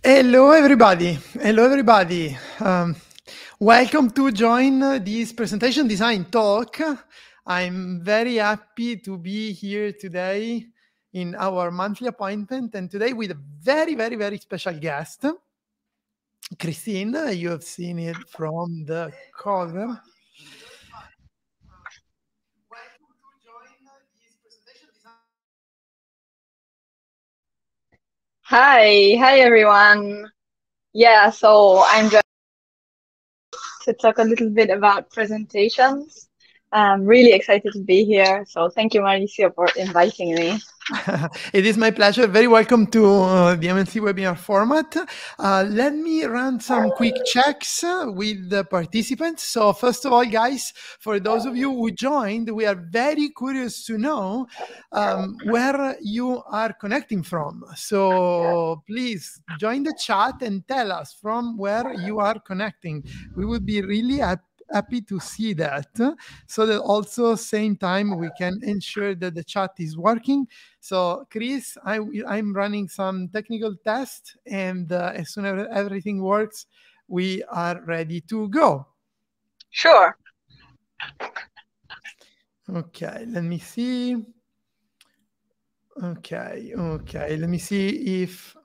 Hello, everybody. Hello, everybody. Welcome to join this presentation design talk. I'm very happy to be here today in our monthly appointment, and today with a very, very, very special guest, Christine. You have seen it from the cover. Hi everyone. Yeah, so I'm just to talk a little bit about presentations. I'm really excited to be here. So thank you, Mauricio, for inviting me. It is my pleasure. Very welcome to the MNC webinar format. Let me run some quick checks with the participants. So first of all, guys, for those of you who joined, we are very curious to know where you are connecting from. So please join the chat and tell us from where you are connecting. We would be really happy to see that, so that also same time we can ensure that the chat is working. So Chris, I'm running some technical tests, and as soon as everything works, we are ready to go. Sure. Okay, let me see. Okay, let me see if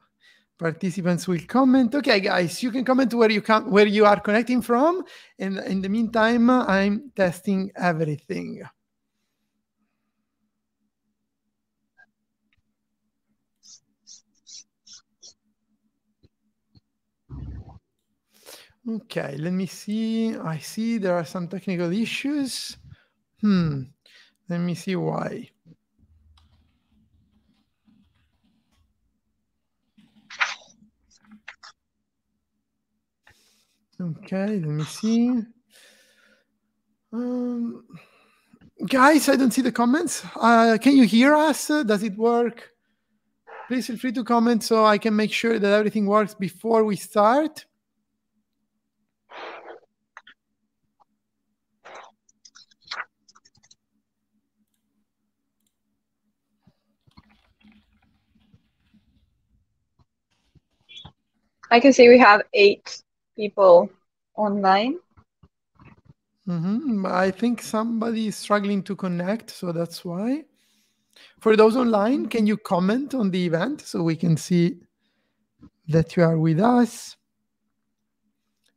participants will comment. Okay, guys, you can comment where you are connecting from, and in the meantime, I'm testing everything. Okay, let me see. I see there are some technical issues. Let me see why. Okay, let me see. Guys, I don't see the comments. Can you hear us? Does it work? Please feel free to comment so I can make sure that everything works before we start. I can see we have 8 people online. I think somebody is struggling to connect, so that's why. For those online, can you comment on the event so we can see that you are with us?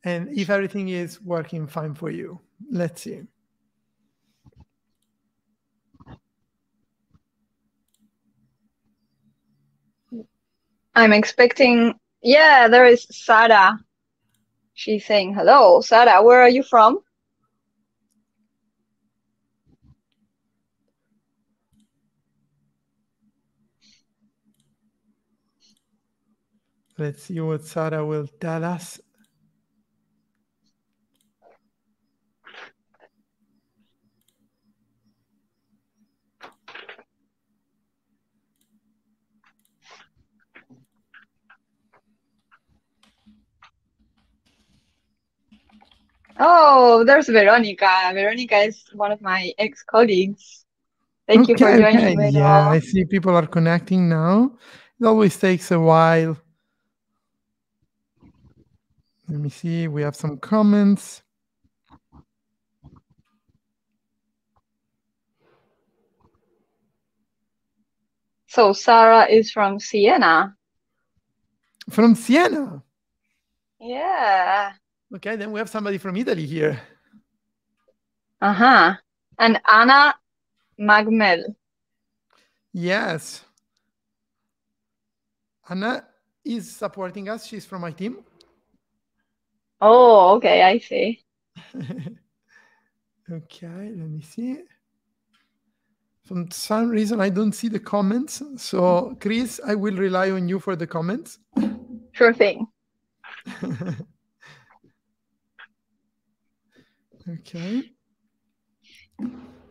And if everything is working fine for you. Let's see. I'm expecting, yeah, there is Sarah. She's saying hello. Sarah, where are you from? Let's see what Sarah will tell us. Oh, there's Veronica. Veronica is one of my ex-colleagues. Thank you for joining, Vero. Yeah, I see people are connecting now. It always takes a while. Let me see. We have some comments. So Sarah is from Siena. From Siena? Yeah. Okay, then we have somebody from Italy here. Uh-huh. And Anna Magmel. Yes. Anna is supporting us. She's from my team. Oh, okay, I see. Okay, let me see. For some reason, I don't see the comments. So, Chris, I will rely on you for the comments. Sure thing. Okay.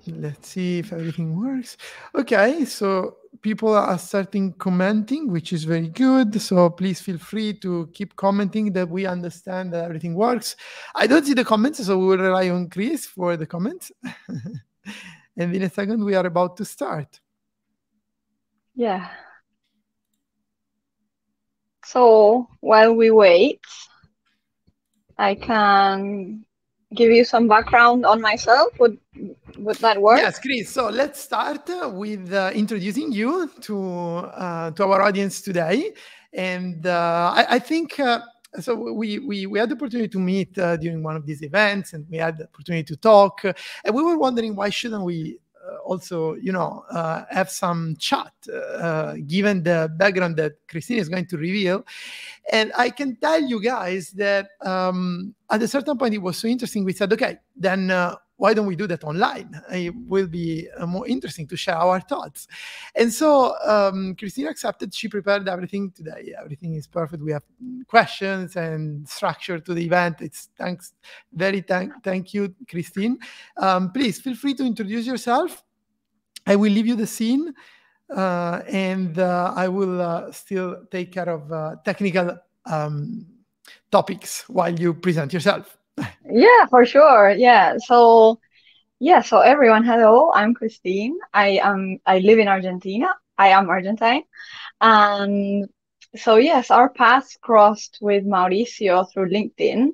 Let's see if everything works. Okay, so people are starting commenting, which is very good. So please feel free to keep commenting that we understand that everything works. I don't see the comments, so we will rely on Chris for the comments. And in a second, we are about to start. Yeah. So while we wait, I can give you some background on myself. Would that work? Yes, Chris. So let's start with introducing you to our audience today. And I think so. We had the opportunity to meet during one of these events, and we had the opportunity to talk. And we were wondering why shouldn't we also, have some chat, given the background that Christine is going to reveal. And I can tell you guys that at a certain point it was so interesting. We said, okay, then why don't we do that online? It will be more interesting to share our thoughts. And so Christine accepted. She prepared everything today. Everything is perfect. We have questions and structure to the event. It's thank you, Christine. Please feel free to introduce yourself. I will leave you the scene. And I will still take care of technical topics while you present yourself. Yeah, for sure. So everyone, hello. I'm Christine. I live in Argentina. I am Argentine. And so yes, our paths crossed with Mauricio through LinkedIn,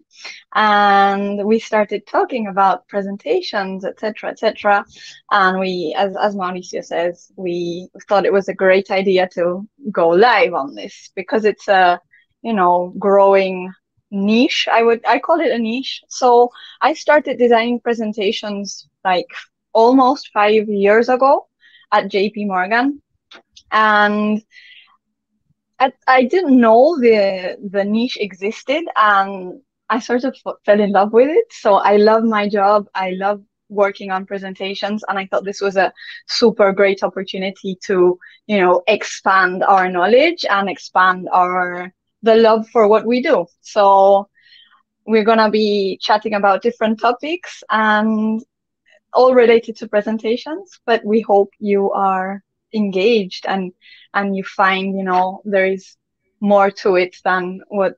and we started talking about presentations, etc., etc. And we, as Mauricio says, we thought it was a great idea to go live on this because it's a, growing niche. I call it a niche. So I started designing presentations like almost 5 years ago at JP Morgan. And I didn't know the niche existed, and I sort of fell in love with it. So I love my job. I love working on presentations, and I thought this was a super great opportunity to, expand our knowledge and expand the love for what we do. So we're gonna be chatting about different topics and all related to presentations, but we hope you are engaged and you find, there is more to it than what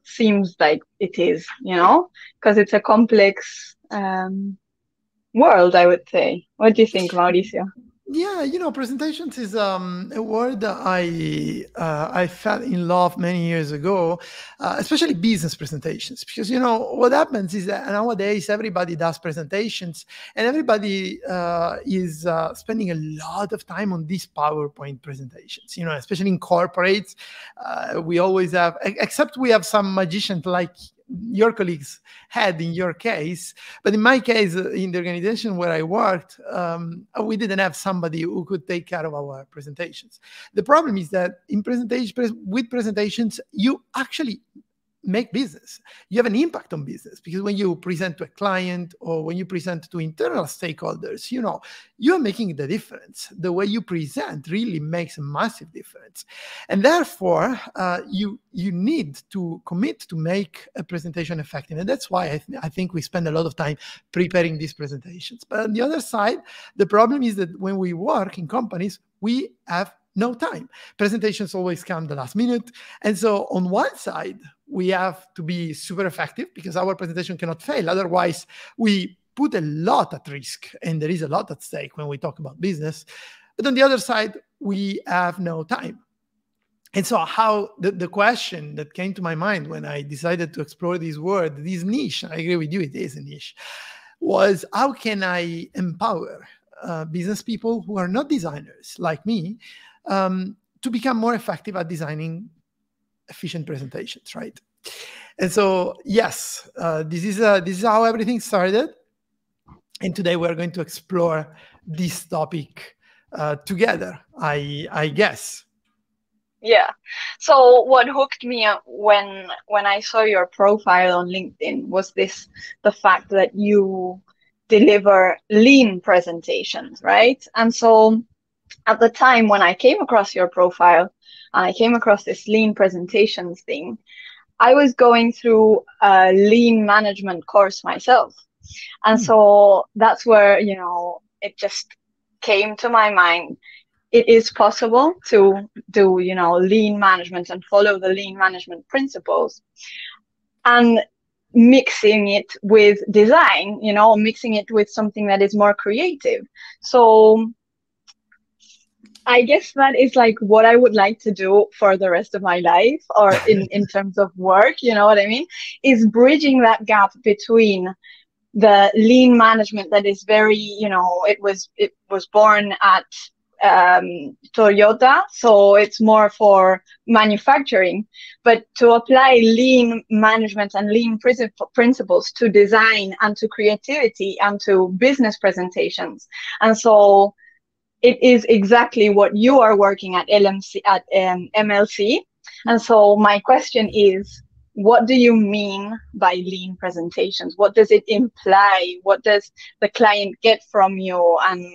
seems like it is, because it's a complex world, I would say. What do you think, Mauricio? Yeah, presentations is a word that I fell in love many years ago, especially business presentations, because what happens is that nowadays everybody does presentations, and everybody is spending a lot of time on these PowerPoint presentations. Especially in corporates, we always have, except we have some magicians like your colleagues had in your case. But in my case, in the organization where I worked, we didn't have somebody who could take care of our presentations. The problem is that with presentations, you actually make business. You have an impact on business, because when you present to a client or when you present to internal stakeholders, you're making the difference. The way you present really makes a massive difference. And therefore, you need to commit to make a presentation effective. And that's why I think we spend a lot of time preparing these presentations. But on the other side, the problem is that when we work in companies, we have no time. Presentations always come the last minute. And so on one side, we have to be super effective because our presentation cannot fail. Otherwise, we put a lot at risk, and there is a lot at stake when we talk about business. But on the other side, we have no time. And so how the question that came to my mind when I decided to explore this word, this niche, I agree with you, it is a niche, was how can I empower business people who are not designers like me to become more effective at designing efficient presentations, right? And so, yes, this is how everything started. And today we're going to explore this topic together, I guess. Yeah. So what hooked me up when I saw your profile on LinkedIn was the fact that you deliver lean presentations, right? And so at the time when I came across your profile and I came across this lean presentations thing, I was going through a lean management course myself. And so that's where, it just came to my mind. It is possible to do, lean management and follow the lean management principles, and mixing it with design, mixing it with something that is more creative. So I guess that is like what I would like to do for the rest of my life, or in terms of work, you know what I mean? Is bridging that gap between the lean management that is very, it was born at Toyota, so it's more for manufacturing. But to apply lean management and lean principles to design and to creativity and to business presentations, and so it is exactly what you are working at MLC. And so my question is, what do you mean by lean presentations? What does it imply? What does the client get from you? And,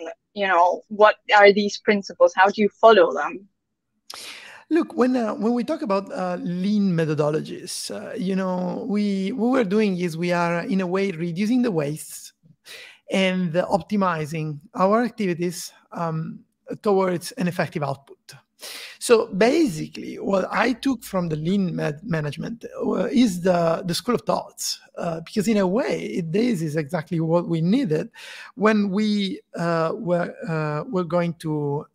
what are these principles? How do you follow them? Look, when we talk about lean methodologies, we what we're doing is we are in a way reducing the wastes and optimizing our activities towards an effective output. So basically, what I took from the lean management is the school of thoughts, because in a way, this is exactly what we needed when we were going to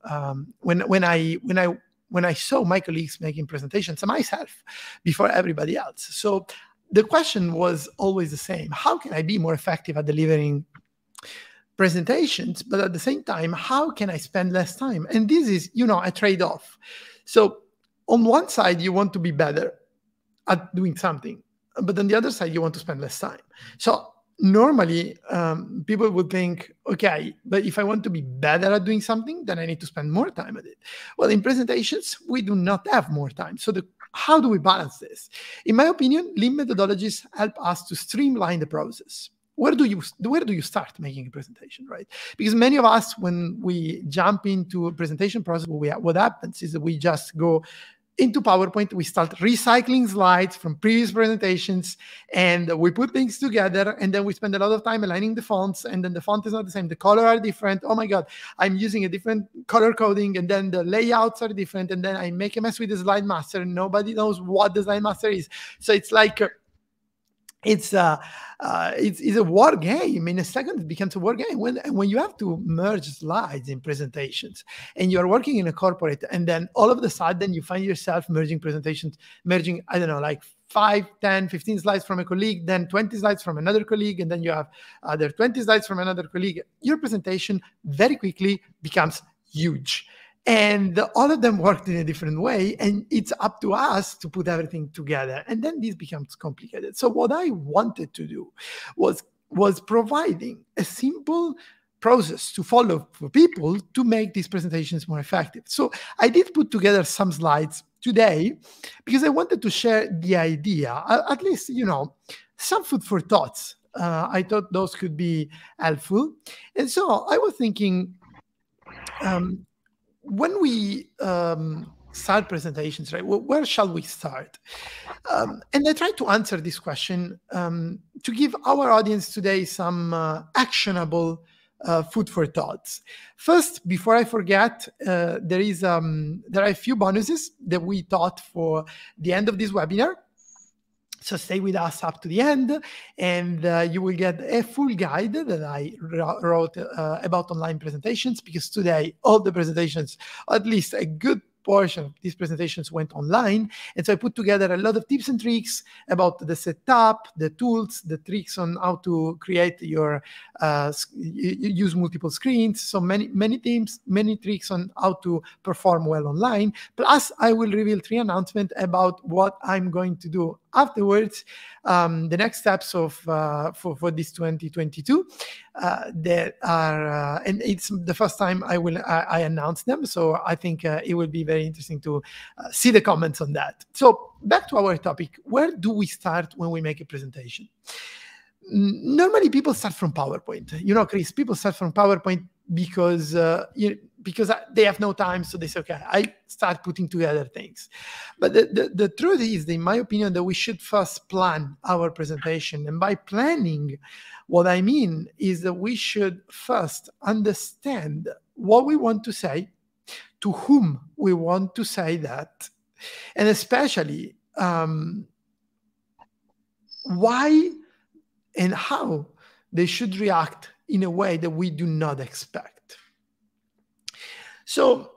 when I saw my colleagues making presentations and myself before everybody else. So the question was always the same: how can I be more effective at delivering presentations, but at the same time, how can I spend less time? And this is, a trade-off. So on one side, you want to be better at doing something, but on the other side, you want to spend less time. So normally, people would think, okay, but if I want to be better at doing something, then I need to spend more time at it. Well, in presentations, we do not have more time. So how do we balance this? In my opinion, lean methodologies help us to streamline the process. Where do you start making a presentation, right? Because many of us, when we jump into a presentation process, what happens is that we just go into PowerPoint, we start recycling slides from previous presentations, and we put things together, and then we spend a lot of time aligning the fonts, and then the font is not the same, the color are different. Oh my God, I'm using a different color coding, and then the layouts are different, and then I make a mess with the slide master, and nobody knows what the slide master is. So it's like it's a war game. In a second, it becomes a war game. When you have to merge slides in presentations, and you are working in a corporate, and then all of a sudden you find yourself merging presentations, I don't know, like 5, 10, 15 slides from a colleague, then 20 slides from another colleague, and then you have other 20 slides from another colleague. Your presentation very quickly becomes huge. And all of them worked in a different way, and it's up to us to put everything together. And then this becomes complicated. So what I wanted to do was providing a simple process to follow for people to make these presentations more effective. So I did put together some slides today because I wanted to share the idea, at least, some food for thoughts. I thought those could be helpful. And so I was thinking, when we start presentations, right, where shall we start? And I try to answer this question to give our audience today some actionable food for thoughts. First, before I forget, there are a few bonuses that we thought for the end of this webinar. So stay with us up to the end, and you will get a full guide that I wrote about online presentations, because today all the presentations, or at least a good portion of these presentations, went online. And so I put together a lot of tips and tricks about the setup, the tools, the tricks on how to create your use multiple screens. So many tips, many tricks on how to perform well online. Plus, I will reveal 3 announcements about what I'm going to do afterwards, the next steps of for this 2022 that are and it's the first time I announce them, so I think it will be very interesting to see the comments on that. So back to our topic: where do we start when we make a presentation? Normally people start from PowerPoint. Chris, people start from PowerPoint because they have no time, so they say, okay, I start putting together things. But the truth is, in my opinion, that we should first plan our presentation. And by planning, what I mean is that we should first understand what we want to say, to whom we want to say that, and especially why and how they should react in a way that we do not expect. So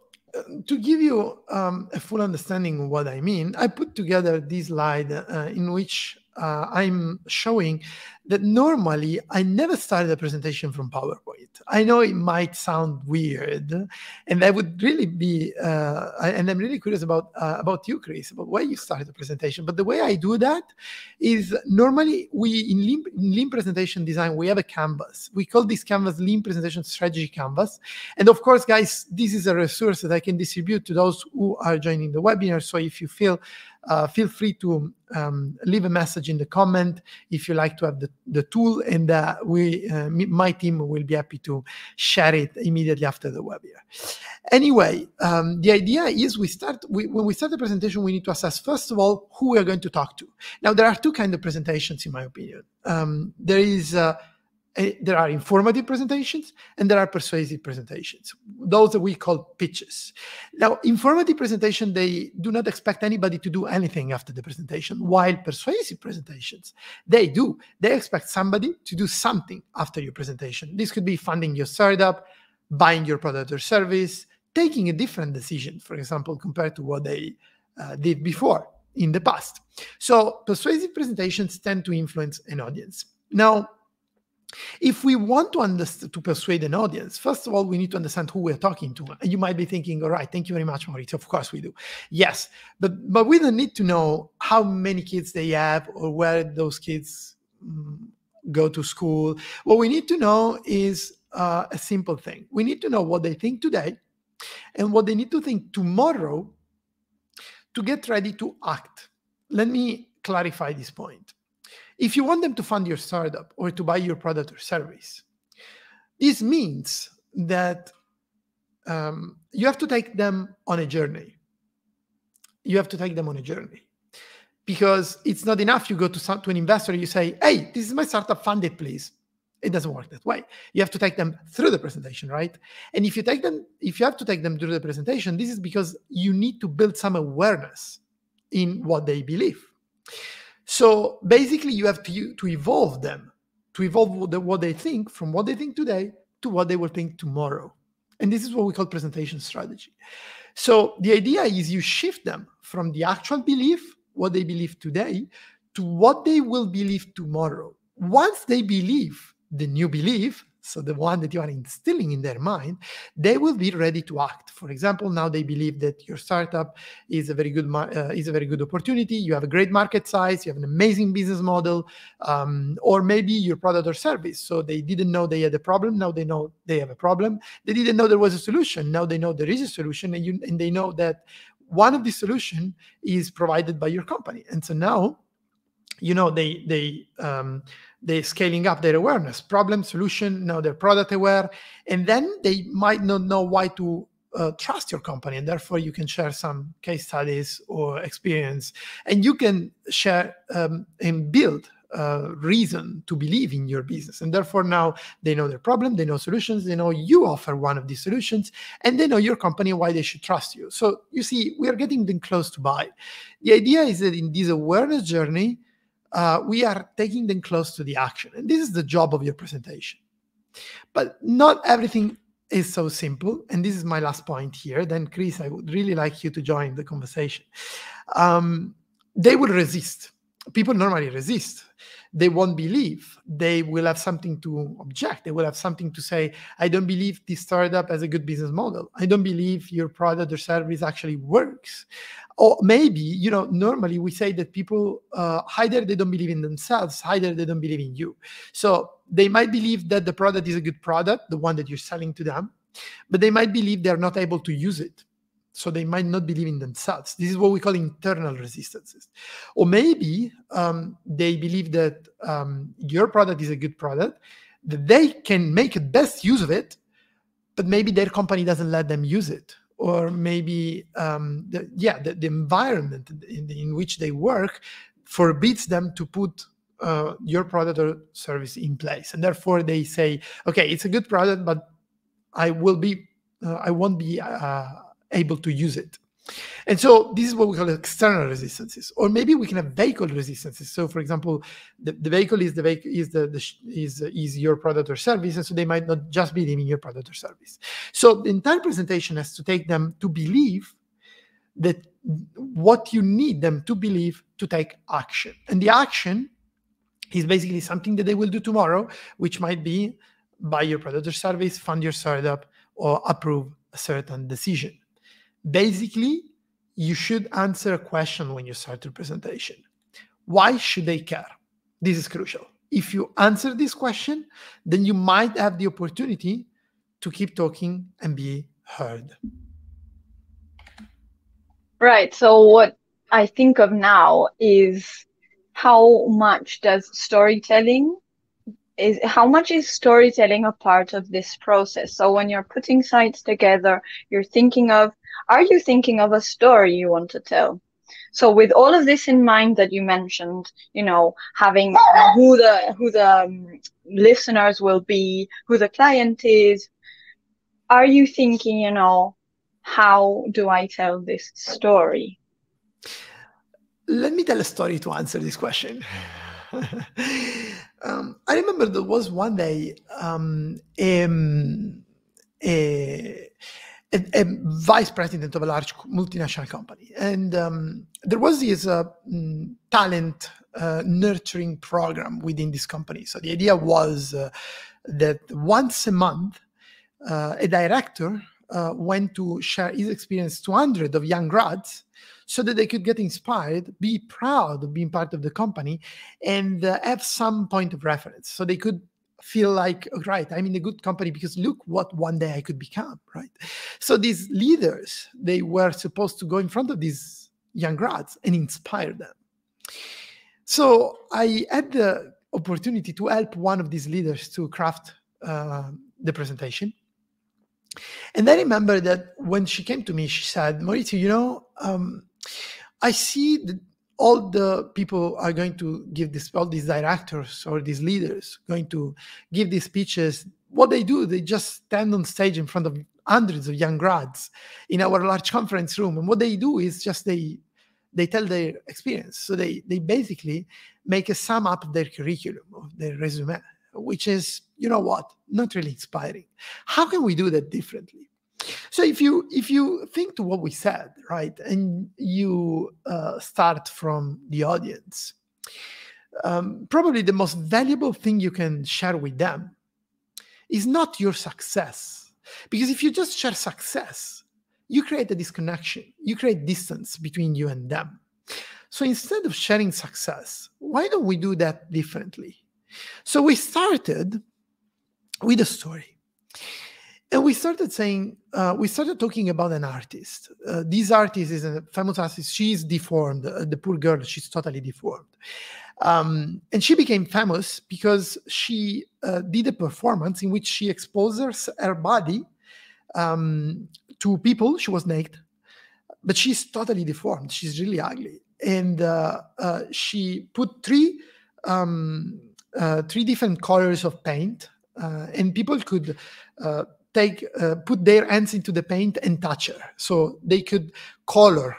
to give you a full understanding of what I mean, I put together this slide in which I'm showing that normally I never started a presentation from PowerPoint. I know it might sound weird, and I would really be, and I'm really curious about you, Chris, about why you started the presentation. But the way I do that is normally in Lean presentation design, we have a canvas. We call this canvas Lean Presentation Strategy Canvas. And of course, guys, this is a resource that I can distribute to those who are joining the webinar. So if you feel free to leave a message in the comment if you like to have the tool, and my team will be happy to share it immediately after the webinar. Anyway, the idea is when we start the presentation, we need to assess, first of all, who we are going to talk to. Now, there are two kinds of presentations, in my opinion. There are informative presentations and there are persuasive presentations, those that we call pitches. Now, informative presentation, they do not expect anybody to do anything after the presentation, while persuasive presentations, they do. They expect somebody to do something after your presentation. This could be funding your startup, buying your product or service, taking a different decision, for example, compared to what they did before in the past. So persuasive presentations tend to influence an audience. Now, if we want to persuade an audience, first of all, we need to understand who we're talking to. And you might be thinking, all right, thank you very much, Maurizio. Of course we do. Yes, but we don't need to know how many kids they have or where those kids go to school. What we need to know is a simple thing. We need to know what they think today and what they need to think tomorrow to get ready to act. Let me clarify this point. If you want them to fund your startup or to buy your product or service, this means that you have to take them on a journey. You have to take them on a journey, because it's not enough you go to an investor, you say, hey, this is my startup, fund it, please. It doesn't work that way. You have to take them through the presentation, right? And if you have to take them through the presentation, this is because you need to build some awareness in what they believe. So basically, you have to evolve them, to evolve what they think from what they think today to what they will think tomorrow. And this is what we call presentation strategy. So the idea is you shift them from the actual belief, what they believe today, to what they will believe tomorrow. Once they believe the new belief, so the one that you are instilling in their mind, they will be ready to act. For example, now they believe that your startup is a very good opportunity. You have a great market size. You have an amazing business model, or maybe your product or service. So they didn't know they had a problem. Now they know they have a problem. They didn't know there was a solution. Now they know there is a solution, and they know that one of the solution is provided by your company. And so now, they're scaling up their awareness, problem, solution. Now they're product aware, and then they might not know why to trust your company, and therefore you can share some case studies or experience, and you can share and build reason to believe in your business. And therefore now they know their problem, they know solutions, they know you offer one of these solutions, and they know your company, why they should trust you. So you see, we are getting them close to buy. The idea is that in this awareness journey, we are taking them close to the action. And this is the job of your presentation. But not everything is so simple. And this is my last point here. Then, Chris, I would really like you to join the conversation. They will resist. People normally resist. They won't believe. They will have something to object. They will have something to say, I don't believe this startup has a good business model. I don't believe your product or service actually works. Or maybe, normally we say that people, either they don't believe in themselves, either they don't believe in you. So they might believe that the product is a good product, the one that you're selling to them, but they might believe they're not able to use it. So they might not believe in themselves. This is what we call internal resistances. Or maybe they believe that your product is a good product, that they can make the best use of it, but maybe their company doesn't let them use it. Or maybe the environment in which they work forbids them to put your product or service in place. And therefore they say, okay, it's a good product, but I won't be able to use it. And so this is what we call external resistances, or maybe we can have vehicle resistances. So, for example, the vehicle is your product or service, and so they might not just believe in your product or service. So the entire presentation has to take them to believe that what you need them to believe to take action, and the action is basically something that they will do tomorrow, which might be buy your product or service, fund your startup, or approve a certain decision. Basically, you should answer a question when you start your presentation. Why should they care? This is crucial. If you answer this question, then you might have the opportunity to keep talking and be heard. Right. So what I think of now is how much is storytelling a part of this process? So when you're putting sites together, are you thinking of a story you want to tell? So with all of this in mind that you mentioned, having who the listeners will be, who the client is, are you thinking, how do I tell this story? Let me tell a story to answer this question. I remember there was one day a vice president of a large multinational company, and there was this talent nurturing program within this company. So the idea was that once a month, a director went to share his experience to hundreds of young grads so that they could get inspired, be proud of being part of the company, and have some point of reference. So they could feel like, oh, right, I'm in a good company because look what one day I could become, right? So these leaders, they were supposed to go in front of these young grads and inspire them. So I had the opportunity to help one of these leaders to craft the presentation. And I remember that when she came to me, she said, Maurizio, I see that all the people are going to give this, all these directors or these leaders going to give these speeches. What they do, they just stand on stage in front of hundreds of young grads in our large conference room. And what they do is just they tell their experience. So they basically make a sum up of their curriculum, of their resume, which is, not really inspiring. How can we do that differently? So if you think to what we said, right, and you start from the audience, probably the most valuable thing you can share with them is not your success. Because if you just share success, you create a disconnection. You create distance between you and them. So instead of sharing success, why don't we do that differently? So we started with a story. And we started talking about an artist. This artist is a famous artist. She's deformed. The poor girl, she's totally deformed. And she became famous because she did a performance in which she exposes her body to people. She was naked, but she's totally deformed. She's really ugly. And she put three different colors of paint, and people could put their hands into the paint and touch her. So they could color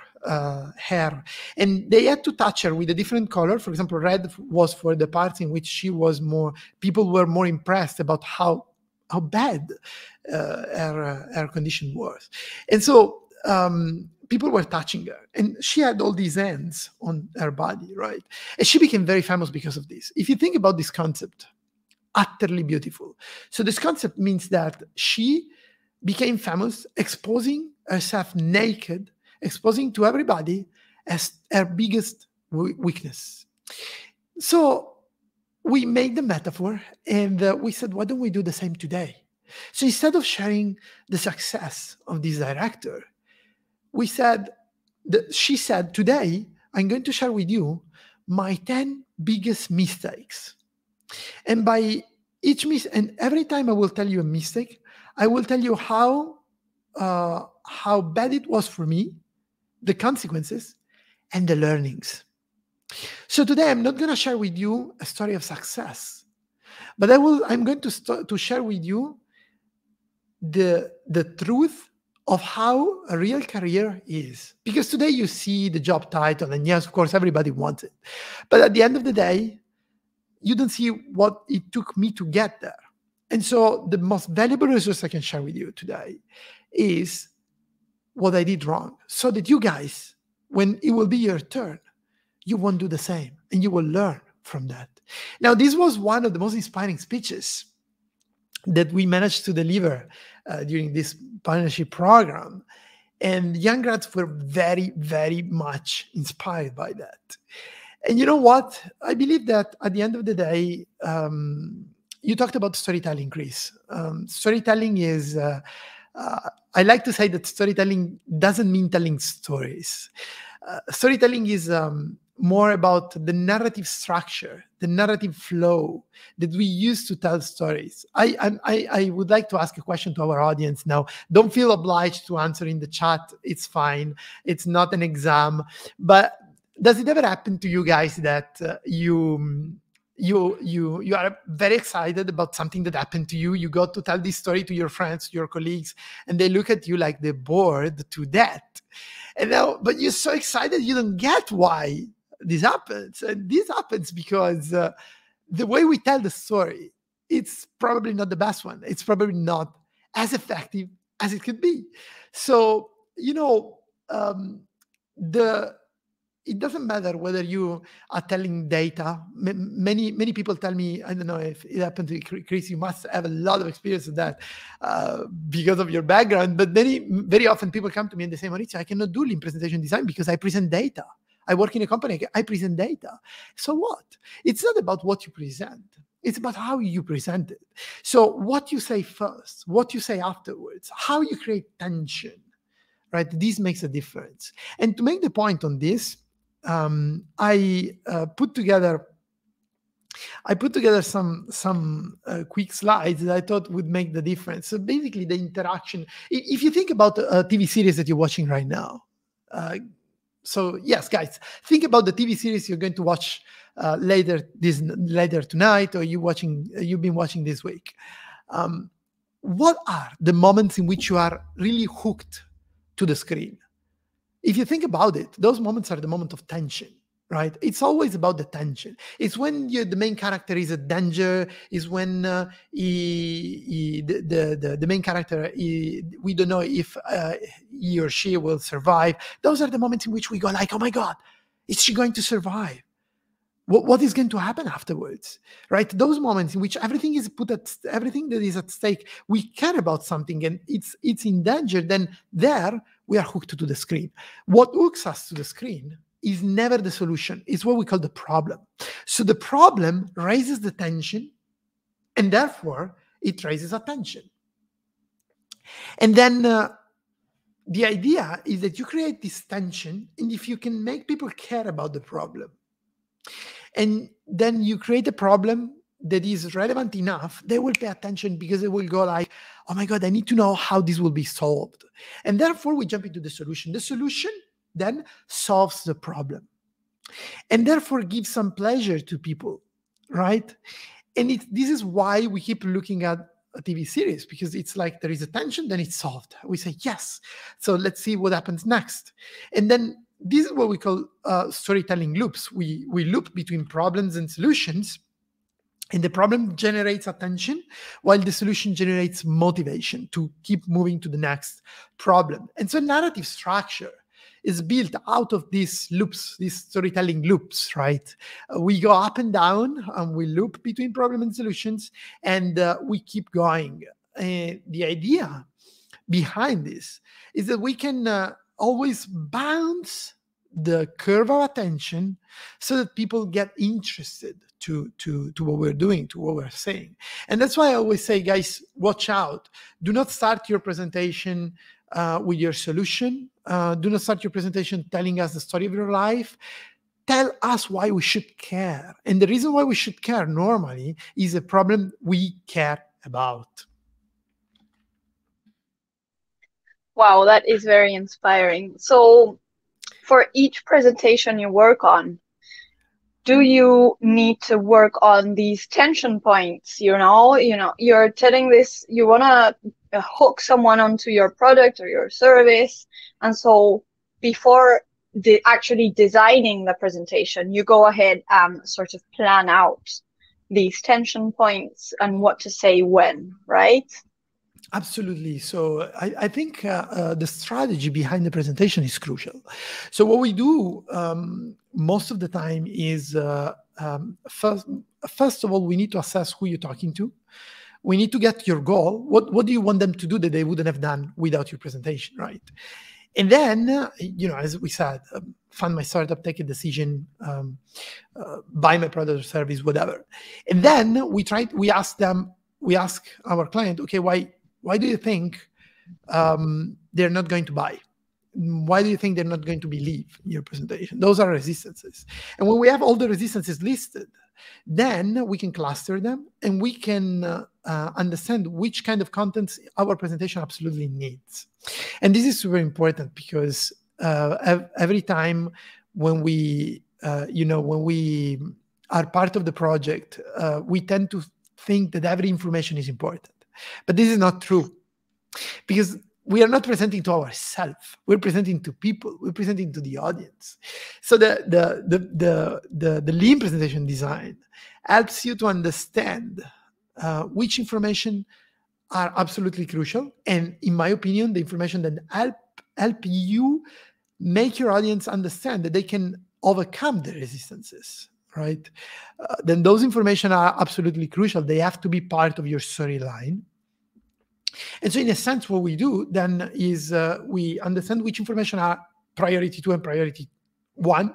hair, and they had to touch her with a different color. For example, red was for the parts in which people were more impressed about how bad her condition was. And so people were touching her, and she had all these hands on her body, right? And she became very famous because of this. If you think about this concept, utterly beautiful. So this concept means that she became famous, exposing herself naked, exposing to everybody as her biggest weakness. So we made the metaphor, and we said, why don't we do the same today? So instead of sharing the success of this director, she said, today, I'm going to share with you my 10 biggest mistakes. And by and every time I will tell you a mistake, I will tell you how bad it was for me, the consequences, and the learnings. So today I'm not going to share with you a story of success, but I'm going to share with you the truth of how a real career is. Because today you see the job title, and yes, of course, everybody wants it. But at the end of the day, you don't see what it took me to get there. And so the most valuable resource I can share with you today is what I did wrong, so that you guys, when it will be your turn, you won't do the same and you will learn from that. Now, this was one of the most inspiring speeches that we managed to deliver during this partnership program. And young grads were very, very much inspired by that. And you know what? I believe that at the end of the day, you talked about storytelling, Chris. Storytelling is, I like to say that storytelling doesn't mean telling stories. Storytelling is more about the narrative structure, the narrative flow that we use to tell stories. I would like to ask a question to our audience now. Don't feel obliged to answer in the chat. It's fine. It's not an exam. But does it ever happen to you guys that you are very excited about something that happened to you? You go to tell this story to your friends, your colleagues, and they look at you like they're bored to death. And now, but you're so excited you don't get why this happens. And this happens because the way we tell the story, it's probably not the best one. It's probably not as effective as it could be. So, it doesn't matter whether you are telling data. Many people tell me, I don't know if it happened to Chris, you must have a lot of experience with that because of your background. But very often people come to me and they say, Maurizio, I cannot do lean presentation design because I present data. I work in a company, I present data. So what? It's not about what you present. It's about how you present it. So what you say first, what you say afterwards, how you create tension, right? This makes a difference. And to make the point on this, I put together some quick slides that I thought would make the difference. So basically, the interaction. If you think about a TV series that you're watching right now, so yes, guys, think about the TV series you're going to watch later tonight, or you've been watching this week. What are the moments in which you are really hooked to the screen? If you think about it, those moments are the moment of tension, right? It's always about the tension. It's when the main character is a danger, is when the main character, we don't know if he or she will survive. Those are the moments in which we go like, oh my God, is she going to survive? What is going to happen afterwards, right? Those moments in which everything that is at stake, we care about something and it's in danger, then there we are hooked to the screen. What hooks us to the screen is never the solution. It's what we call the problem. So the problem raises the tension, and therefore it raises attention. And then the idea is that you create this tension, and if you can make people care about the problem, and then you create a problem that is relevant enough, they will pay attention because they will go like, oh my God, I need to know how this will be solved. And therefore we jump into the solution. The solution then solves the problem and therefore gives some pleasure to people, right? And this is why we keep looking at a TV series, because it's like there is a tension, then it's solved. We say, yes. So let's see what happens next. And then this is what we call storytelling loops. We loop between problems and solutions, and the problem generates attention while the solution generates motivation to keep moving to the next problem. And so narrative structure is built out of these loops, these storytelling loops, right? We go up and down and we loop between problem and solutions, and we keep going. The idea behind this is that we can always bounce the curve of attention so that people get interested to what we're doing, to what we're saying. And that's why I always say, guys, watch out. Do not start your presentation with your solution. Do not start your presentation telling us the story of your life. Tell us why we should care. And the reason why we should care normally is a problem we care about. Wow, that is very inspiring. So for each presentation you work on, do you need to work on these tension points? You're telling this, you want to hook someone onto your product or your service. And so before actually designing the presentation, you go ahead and sort of plan out these tension points and what to say when, right? Absolutely. So I think the strategy behind the presentation is crucial. So what we do most of the time is first of all, we need to assess who you're talking to. We need to get your goal. What do you want them to do that they wouldn't have done without your presentation, right? And then, as we said, fund my startup, take a decision, buy my product or service, whatever. And then we ask our client, okay, why do you think they're not going to buy? Why do you think they're not going to believe your presentation? Those are resistances. And when we have all the resistances listed, then we can cluster them and we can understand which kind of contents our presentation absolutely needs. And this is super important because every time when we are part of the project, we tend to think that every information is important. But this is not true, because we are not presenting to ourselves. We're presenting to people. We're presenting to the audience. So the lean presentation design helps you to understand which information are absolutely crucial, and in my opinion, the information that help you make your audience understand that they can overcome the resistances, right? Then those information are absolutely crucial. They have to be part of your storyline. And so in a sense, what we do then is we understand which information are priority 2 and priority 1.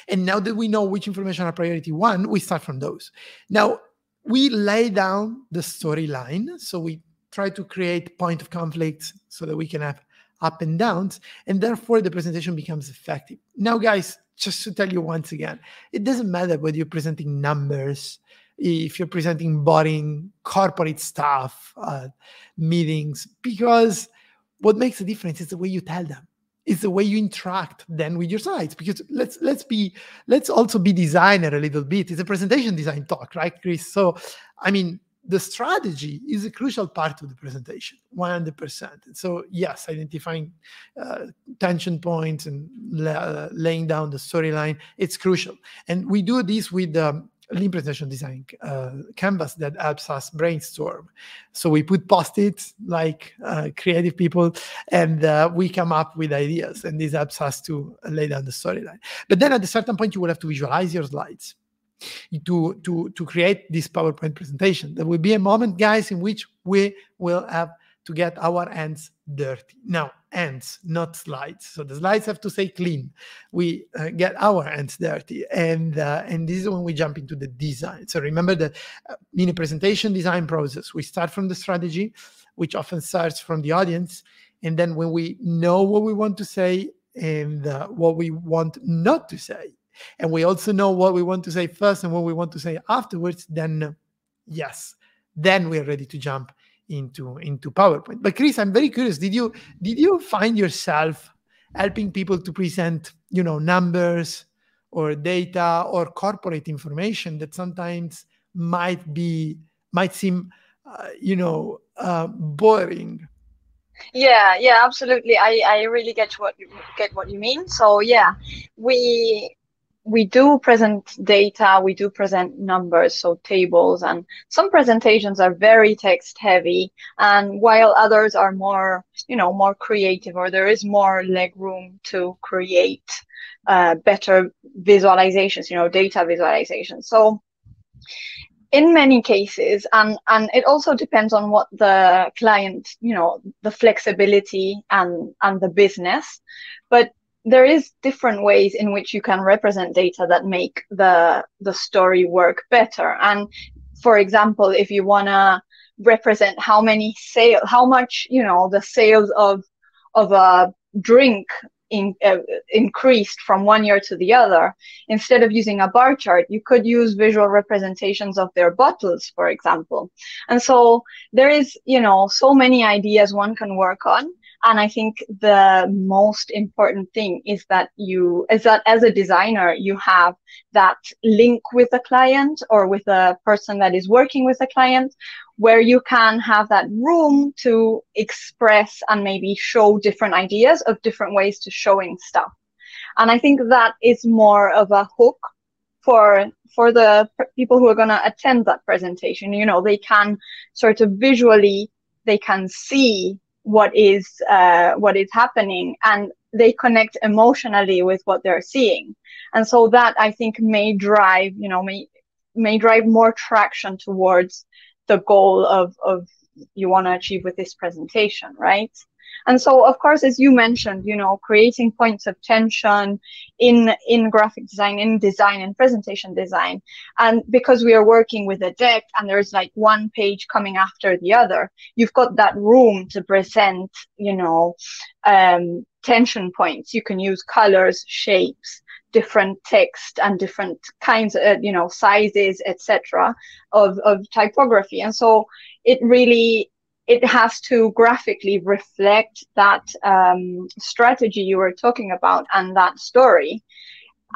And now that we know which information are priority 1, we start from those. Now, we lay down the storyline. So we try to create point of conflicts so that we can have up and downs. And therefore, the presentation becomes effective. Now, guys, just to tell you once again, it doesn't matter whether you're presenting numbers, if you're presenting boring corporate stuff, meetings, because what makes a difference is the way you tell them. It's the way you interact then with your slides. Because let's also be designer a little bit. It's a presentation design talk, right, Chris? So, I mean, the strategy is a crucial part of the presentation, 100%. And so, yes, identifying tension points and laying down the storyline, it's crucial. And we do this with lean presentation design canvas that helps us brainstorm. So we put post-its like creative people, and we come up with ideas, and this helps us to lay down the storyline. But then at a certain point, you will have to visualize your slides to create this PowerPoint presentation. There will be a moment, guys, in which we will have to get our hands dirty. Now, hands, not slides. So the slides have to stay clean. We get our hands dirty, and this is when we jump into the design. So remember that in a presentation design process, we start from the strategy, which often starts from the audience, and then when we know what we want to say and what we want not to say, and we also know what we want to say first and what we want to say afterwards, then yes, then we're ready to jump into PowerPoint. But Chris, I'm very curious. Did you find yourself helping people to present, numbers or data or corporate information that sometimes might seem, boring? Yeah, absolutely. I really get what you mean. So yeah, we do present data, we do present numbers, so tables, and some presentations are very text heavy, and while others are more, more creative, or there is more leg room to create better visualizations, data visualizations. So in many cases, and it also depends on what the client, the flexibility and the business, but there is different ways in which you can represent data that make the story work better. And for example, if you want to represent how much, the sales of a drink increased from one year to the other, instead of using a bar chart, you could use visual representations of their bottles, for example. And so there is, so many ideas one can work on. And I think the most important thing is that as a designer, you have that link with the client or with a person that is working with the client, where you can have that room to express and maybe show different ideas of different ways to showing stuff. And I think that is more of a hook for the people who are going to attend that presentation. You know, they can sort of visually, they can see what is happening, and they connect emotionally with what they're seeing. And so that, I think, may drive, you know, may drive more traction towards the goal of you want to achieve with this presentation, right? And so, of course, as you mentioned, you know, creating points of tension in graphic design, in design and presentation design. And because we are working with a deck and there's like one page coming after the other, you've got that room to present, you know, tension points. You can use colors, shapes, different text and different kinds of, you know, sizes, etc., of typography. And so it has to graphically reflect that strategy you were talking about and that story.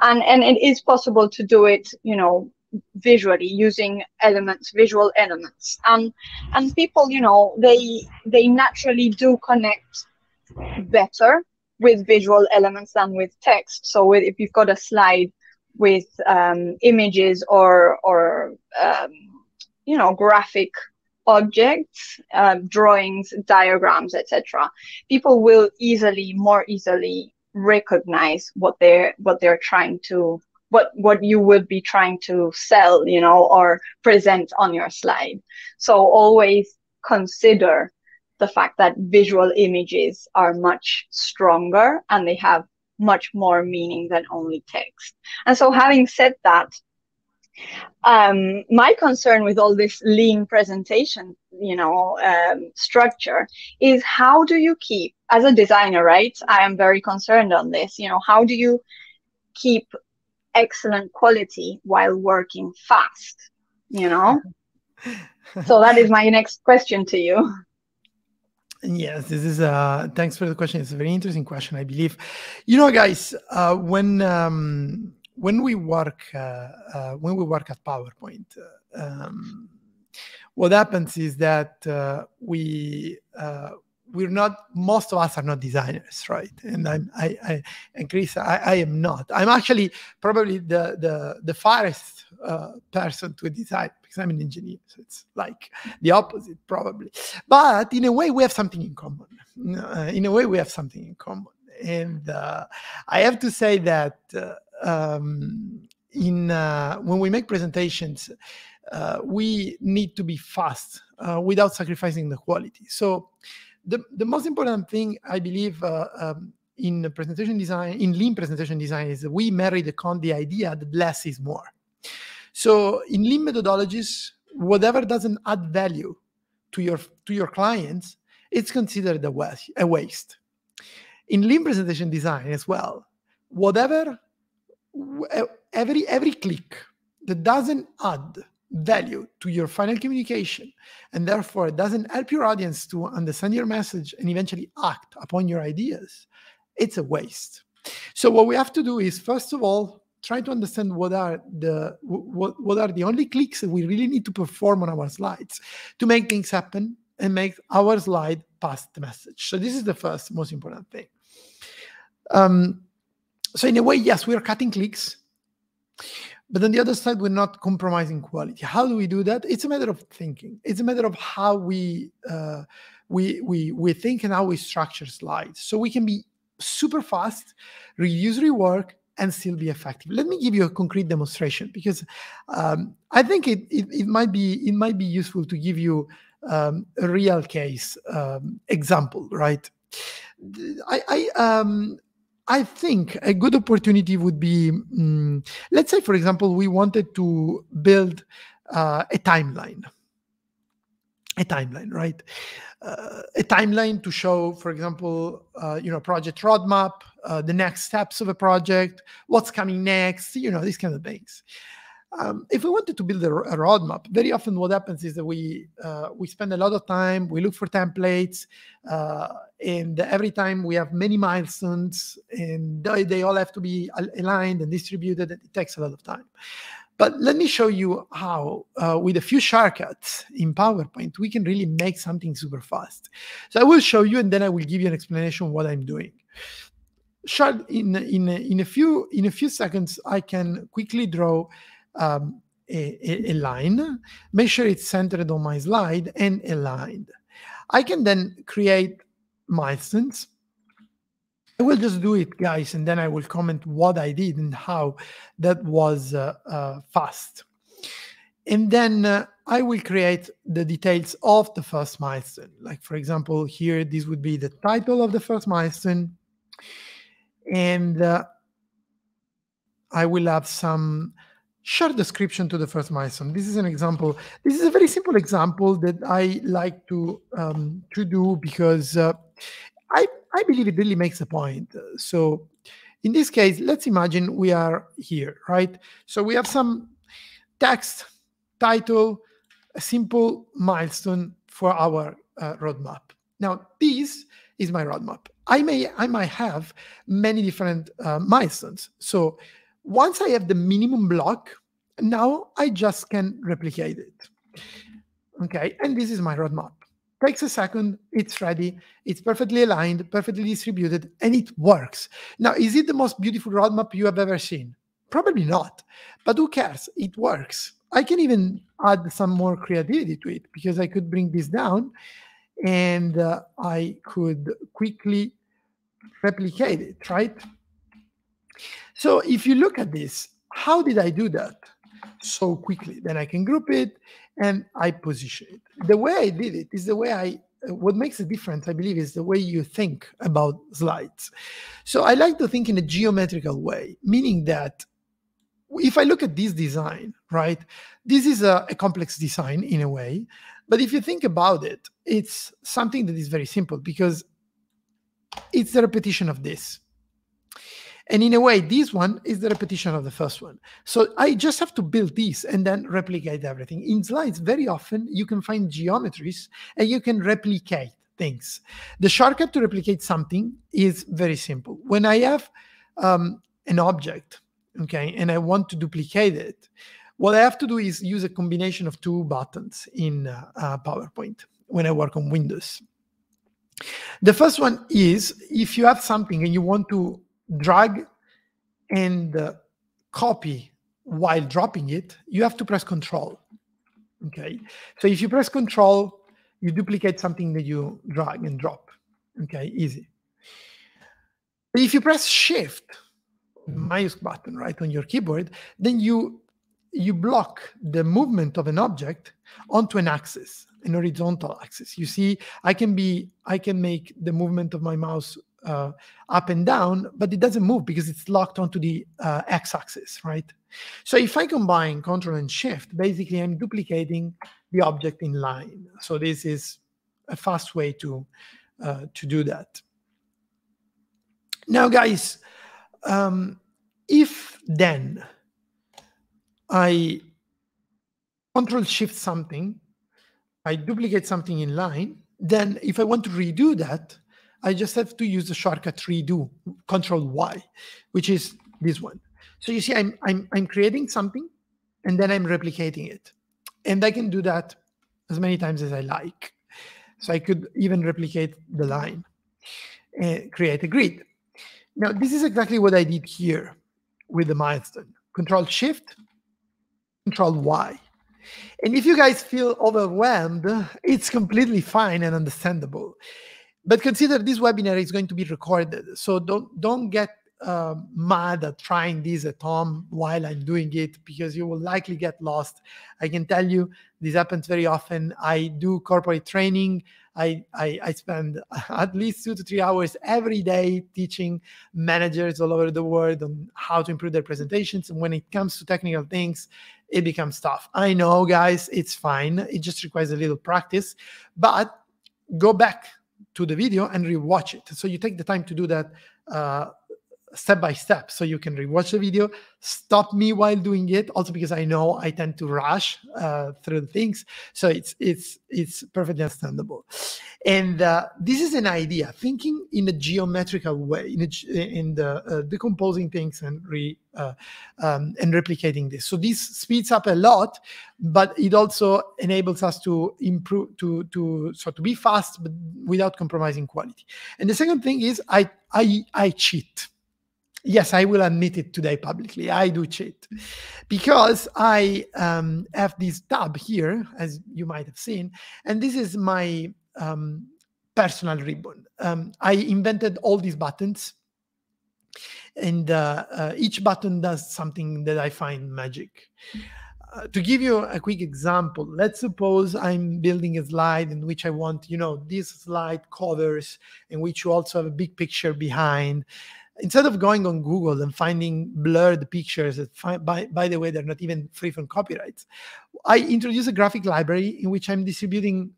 And it is possible to do it, you know, visually, using visual elements. And people, you know, they naturally do connect better with visual elements than with text. So if you've got a slide with images or you know, graphic objects, drawings, diagrams, etc., people will more easily recognize what they're trying to, what you would be trying to sell, you know, or present on your slide. So always consider the fact that visual images are much stronger and they have much more meaning than only text. And so, having said that, my concern with all this lean presentation, you know, structure is, how do you keep, as a designer, right? I am very concerned on this. You know, how do you keep excellent quality while working fast? You know, so that is my next question to you. Yes, this is thanks for the question. It's a very interesting question, I believe. You know, guys, when we work at PowerPoint, what happens is that we're not, most of us are not designers, right? And and Chris, I am not. I'm actually probably the farthest person to design, because I'm an engineer. So it's like the opposite, probably. But in a way, we have something in common. And I have to say that when we make presentations, we need to be fast without sacrificing the quality. So the most important thing, I believe, in presentation design, in lean presentation design, is that we marry the idea that less is more. So in lean methodologies, whatever doesn't add value to your clients, it's considered a waste. In lean presentation design as well, every click that doesn't add value to your final communication, and therefore it doesn't help your audience to understand your message and eventually act upon your ideas, it's a waste. So what we have to do is, first of all, try to understand what are the only clicks that we really need to perform on our slides to make things happen and make our slide pass the message. So this is the first most important thing. So in a way, yes, we are cutting clicks, but on the other side, we're not compromising quality. How do we do that? It's a matter of thinking. It's a matter of how we think and how we structure slides. So we can be super fast, reduce rework, and still be effective. Let me give you a concrete demonstration, because I think it might be useful to give you a real case example, right? I think a good opportunity would be, let's say, for example, we wanted to build a timeline, right? A timeline to show, for example, project roadmap, the next steps of a project, what's coming next, these kind of things. If we wanted to build a roadmap, very often what happens is that we spend a lot of time, we look for templates, and every time we have many milestones, and they all have to be aligned and distributed. It takes a lot of time. But let me show you how, with a few shortcuts in PowerPoint, we can really make something super fast. So I will show you, and then I will give you an explanation of what I'm doing. In a few seconds, I can quickly draw a line, make sure it's centered on my slide and aligned. I can then create milestones. I will just do it, guys, and then I will comment what I did and how that was fast. And then I will create the details of the first milestone. Like, for example, here, this would be the title of the first milestone. And I will have some short description to the first milestone. This is an example. This is a very simple example that I like to do because I believe it really makes a point. So in this case, let's imagine we are here, right? So we have some text, title, a simple milestone for our roadmap. Now, this is my roadmap. I might have many different milestones. So once I have the minimum block, now I just can replicate it. Okay, and this is my roadmap. Takes a second, it's ready, it's perfectly aligned, perfectly distributed, and it works. Now, is it the most beautiful roadmap you have ever seen? Probably not, but who cares? It works. I can even add some more creativity to it because I could bring this down and I could quickly replicate it, right? So if you look at this, how did I do that so quickly? Then I can group it and I position it. The way I did it is the way what makes a difference, I believe, is the way you think about slides. So I like to think in a geometrical way, meaning that if I look at this design, right, this is a complex design in a way, but if you think about it, it's something that is very simple because it's the repetition of this. And in a way, this one is the repetition of the first one. So I just have to build this and then replicate everything. In slides, very often you can find geometries and you can replicate things. The shortcut to replicate something is very simple. When I have an object, okay, and I want to duplicate it, what I have to do is use a combination of two buttons in PowerPoint when I work on Windows. The first one is if you have something and you want to drag and copy while dropping it, you have to press Control. Okay, so if you press Control, you duplicate something that you drag and drop. Okay, easy. If you press Shift, mouse button, right, on your keyboard, then you block the movement of an object onto an axis, an horizontal axis. You see, I can make the movement of my mouse up and down, but it doesn't move because it's locked onto the x-axis, right? So if I combine Control and Shift, basically I'm duplicating the object in line. So this is a fast way to do that. Now, guys, if then I Control Shift something, I duplicate something in line, then if I want to redo that, I just have to use the shortcut redo, Control Y, which is this one. So you see, I'm creating something, and then I'm replicating it, and I can do that as many times as I like. So I could even replicate the line and create a grid. Now, this is exactly what I did here with the milestone. Control Shift, Control Y. And if you guys feel overwhelmed, it's completely fine and understandable. But consider this webinar is going to be recorded, so don't get mad at trying this at home while I'm doing it, because you will likely get lost. I can tell you this happens very often. I do corporate training. I spend at least 2 to 3 hours every day teaching managers all over the world on how to improve their presentations. And when it comes to technical things, it becomes tough. I know, guys, it's fine. It just requires a little practice. But go back to the video and rewatch it. So you take the time to do that step by step, so you can rewatch the video, stop me while doing it, also because I know I tend to rush through the things, so it's perfectly understandable. And this is an idea, thinking in a geometrical way, in the decomposing things and replicating this. So this speeds up a lot, but it also enables us to improve, to be fast, but without compromising quality. And the second thing is I cheat. Yes, I will admit it today publicly. I do cheat, because I have this tab here, as you might have seen, and this is my personal ribbon. I invented all these buttons, and each button does something that I find magic. To give you a quick example, let's suppose I'm building a slide in which I want, this slide covers, in which you also have a big picture behind. Instead of going on Google and finding blurred pictures that, by the way, they're not even free from copyrights, I introduce a graphic library in which I'm distributing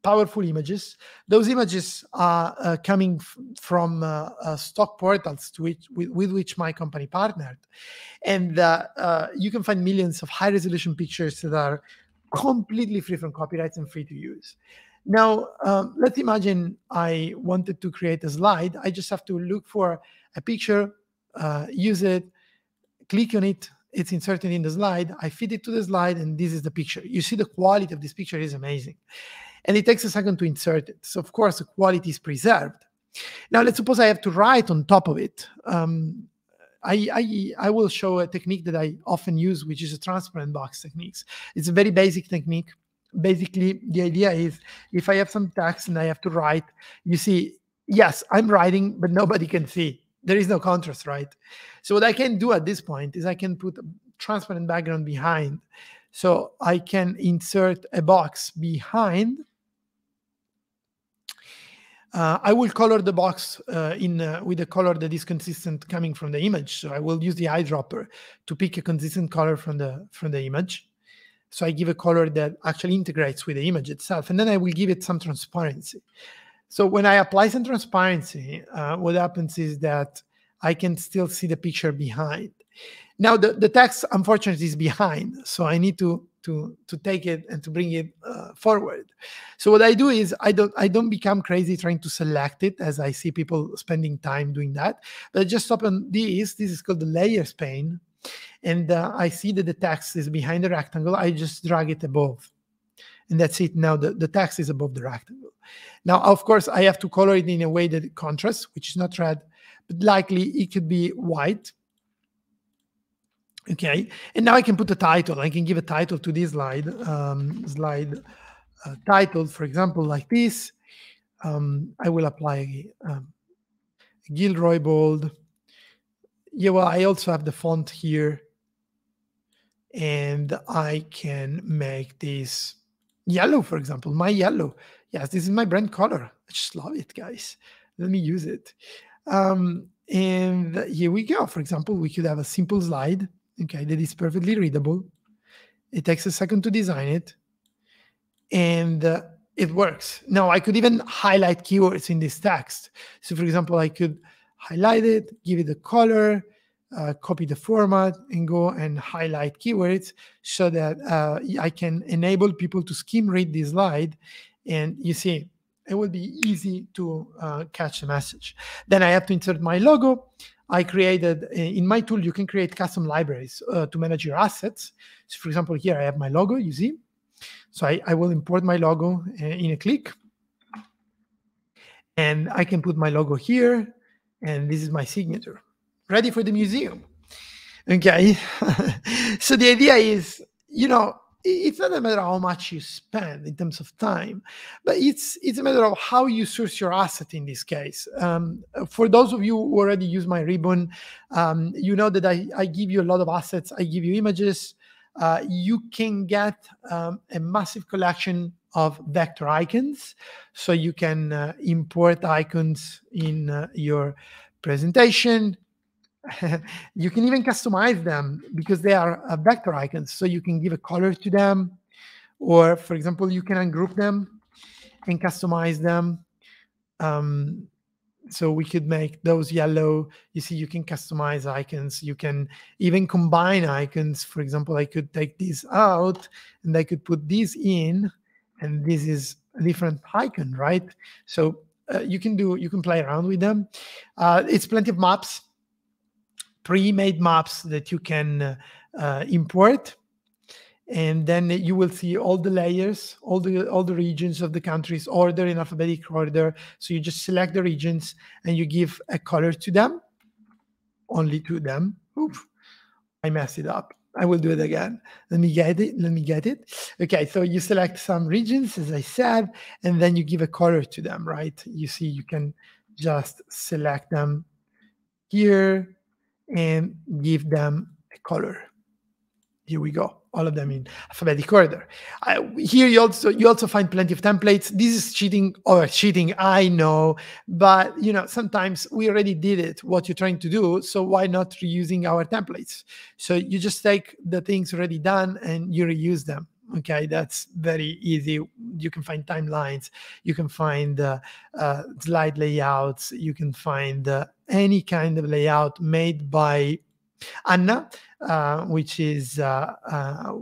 powerful images. Those images are coming from stock portals with which my company partnered. And you can find millions of high-resolution pictures that are completely free from copyrights and free to use. Now, let's imagine I wanted to create a slide. I just have to look for a picture, use it, click on it, it's inserted in the slide, I feed it to the slide, and this is the picture. You see the quality of this picture is amazing. And it takes a second to insert it. So, of course, the quality is preserved. Now, let's suppose I have to write on top of it. I will show a technique that I often use, which is a transparent box techniques. It's a very basic technique. Basically, the idea is if I have some text and I have to write, you see, yes, I'm writing, but nobody can see. There is no contrast, right? So what I can do at this point is I can put a transparent background behind. So I can insert a box behind. I will color the box with a color that is consistent coming from the image. So I will use the eyedropper to pick a consistent color from the image. So I give a color that actually integrates with the image itself, and then I will give it some transparency. So when I apply some transparency, what happens is that I can still see the picture behind. Now the text, unfortunately, is behind, so I need to take it and to bring it forward. So what I do is I don't become crazy trying to select it, as I see people spending time doing that. But I just open this. This is called the layers pane, and I see that the text is behind the rectangle. I just drag it above, and that's it. Now the text is above the rectangle. Now, of course, I have to color it in a way that it contrasts, which is not red, but likely it could be white. Okay, and now I can put a title. I can give a title to this slide. Title, for example, like this. I will apply Gilroy bold. Yeah, well, I also have the font here, and I can make this yellow, for example. My yellow. Yes, this is my brand color. I just love it, guys. Let me use it. And here we go. For example, we could have a simple slide. Okay, that is perfectly readable. It takes a second to design it, and it works. Now, I could even highlight keywords in this text. So, for example, I could highlight it, give it a color, copy the format, and go and highlight keywords so that I can enable people to skim read this slide. And you see, it will be easy to catch the message. Then I have to insert my logo. I created, in my tool, you can create custom libraries to manage your assets. So, for example, here I have my logo, you see. So I will import my logo in a click. And I can put my logo here, and this is my signature. Ready for the museum. Okay. So the idea is, it's not a matter of how much you spend in terms of time, but it's a matter of how you source your asset in this case. For those of you who already use my ribbon, you know that I give you a lot of assets. I give you images. You can get a massive collection of vector icons. So you can import icons in your presentation. You can even customize them because they are vector icons. So you can give a color to them, or, for example, you can ungroup them and customize them. So we could make those yellow. You see, you can customize icons. You can even combine icons. For example, I could take these out and I could put these in, and this is a different icon, right? So you can play around with them. It's plenty of maps, pre-made maps that you can import, and then you will see all the layers, all the regions of the countries, order in alphabetic order. So you just select the regions and you give a color to them, only to them. Oof, I messed it up. I will do it again. Let me get it. Okay, so you select some regions, as I said, and then you give a color to them, right? You see, you can just select them here and give them a color. Here we go, all of them in alphabetic order. Here you also find plenty of templates. This is cheating, I know, but sometimes we already did it, what you're trying to do, so why not reusing our templates? So you just take the things already done and you reuse them. Okay, that's very easy. You can find timelines, you can find slide layouts, you can find any kind of layout made by Anna, which is our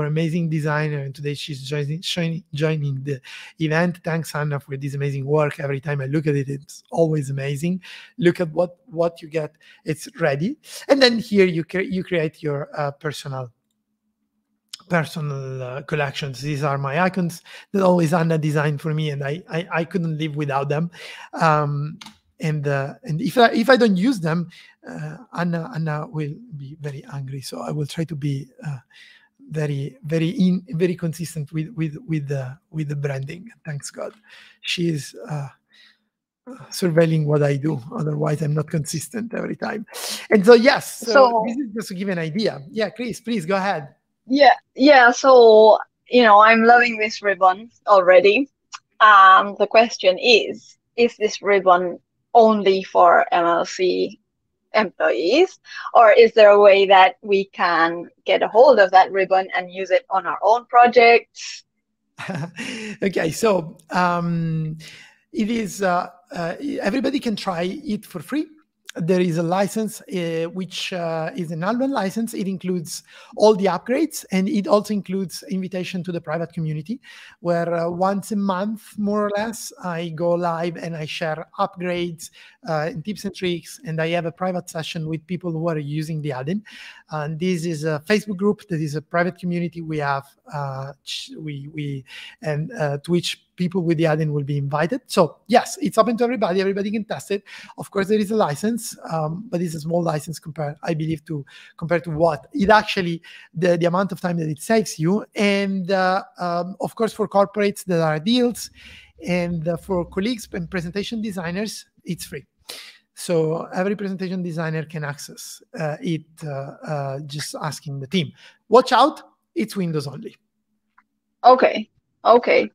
amazing designer, and today she's joining the event. Thanks, Anna, for this amazing work. Every time I look at it, it's always amazing. Look at what you get. It's ready, and then here you create your personal collections. These are my icons that always Anna designed for me, and I couldn't live without them. And if I don't use them, Anna will be very angry. So I will try to be very consistent with the branding. Thanks God, she is surveilling what I do. Otherwise, I'm not consistent every time. And so yes, so this is just to give an idea. Yeah, Chris, please go ahead. Yeah. So I'm loving this ribbon already. The question is this ribbon only for MLC employees, or is there a way that we can get a hold of that ribbon and use it on our own projects? Okay, so it is everybody can try it for free. There is a license which is an annual license. It includes all the upgrades, and it also includes invitation to the private community, where once a month, more or less, I go live and I share upgrades and tips and tricks, and I have a private session with people who are using the add-in. And this is a Facebook group that is a private community. We have to which people with the add-in will be invited. So yes, it's open to everybody. Everybody can test it. Of course, there is a license, but it's a small license compared to what it actually, the amount of time that it saves you. And of course, for corporates, there are deals, and for colleagues and presentation designers, it's free. So every presentation designer can access it, just asking the team. Watch out, it's Windows only. Okay,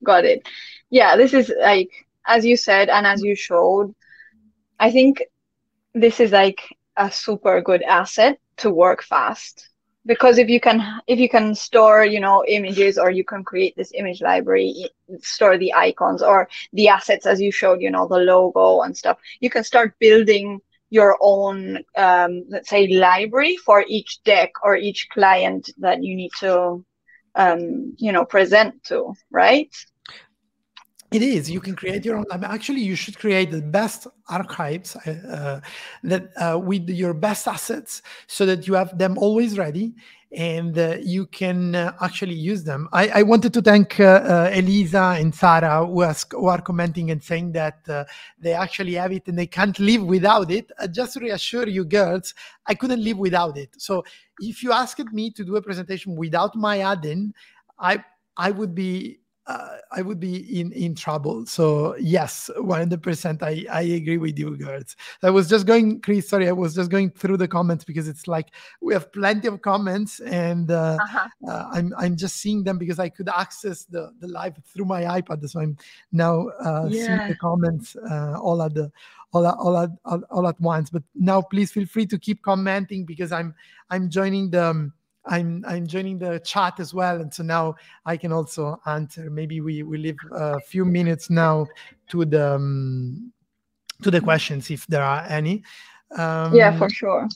got it. Yeah, this is like, as you said and as you showed, I think this is like a super good asset to work fast. Because if you can store, images, or you can create this image library, store the icons or the assets as you showed, the logo and stuff, you can start building your own, let's say, library for each deck or each client that you need to, present to, right? It is. You can create your own. Actually, you should create the best archives with your best assets, so that you have them always ready, and you can actually use them. I wanted to thank Elisa and Sarah, who are commenting and saying that they actually have it and they can't live without it. Just to reassure you girls, I couldn't live without it. So if you asked me to do a presentation without my add-in, I would be in trouble. So yes, 100%. I agree with you, girls. I was just going, Chris. Sorry, I was just going through the comments because it's like we have plenty of comments, and I'm just seeing them because I could access the live through my iPad. So I'm now seeing the comments all at once. But now, please feel free to keep commenting, because I'm joining the. I'm joining the chat as well, and so now I can also answer. Maybe we leave a few minutes now to the to the questions if there are any. Yeah, for sure.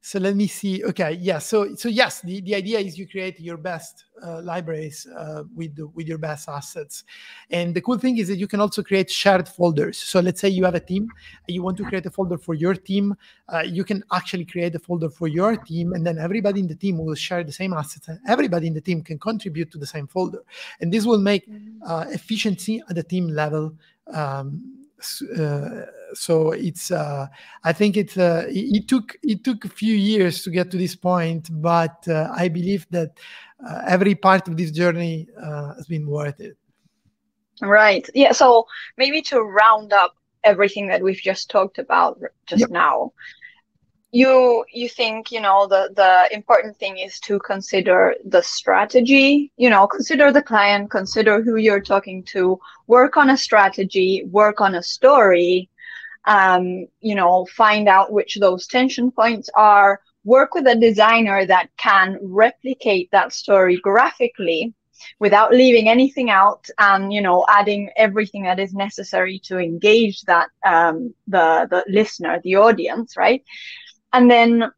So let me see. Okay, yeah. So yes, the idea is you create your best libraries with your best assets, and the cool thing is that you can also create shared folders. So let's say you have a team, and you want to create a folder for your team. You can actually create a folder for your team, and then everybody in the team will share the same assets, and everybody in the team can contribute to the same folder, and this will make efficiency at the team level. So it's I think it took a few years to get to this point, but I believe that every part of this journey has been worth it. Right. Yeah. So maybe to round up everything that we've just talked about just now, you think, the important thing is to consider the strategy, consider the client, consider who you're talking to, work on a strategy, work on a story, find out which those tension points are, work with a designer that can replicate that story graphically without leaving anything out, and adding everything that is necessary to engage that the listener, the audience, right? And then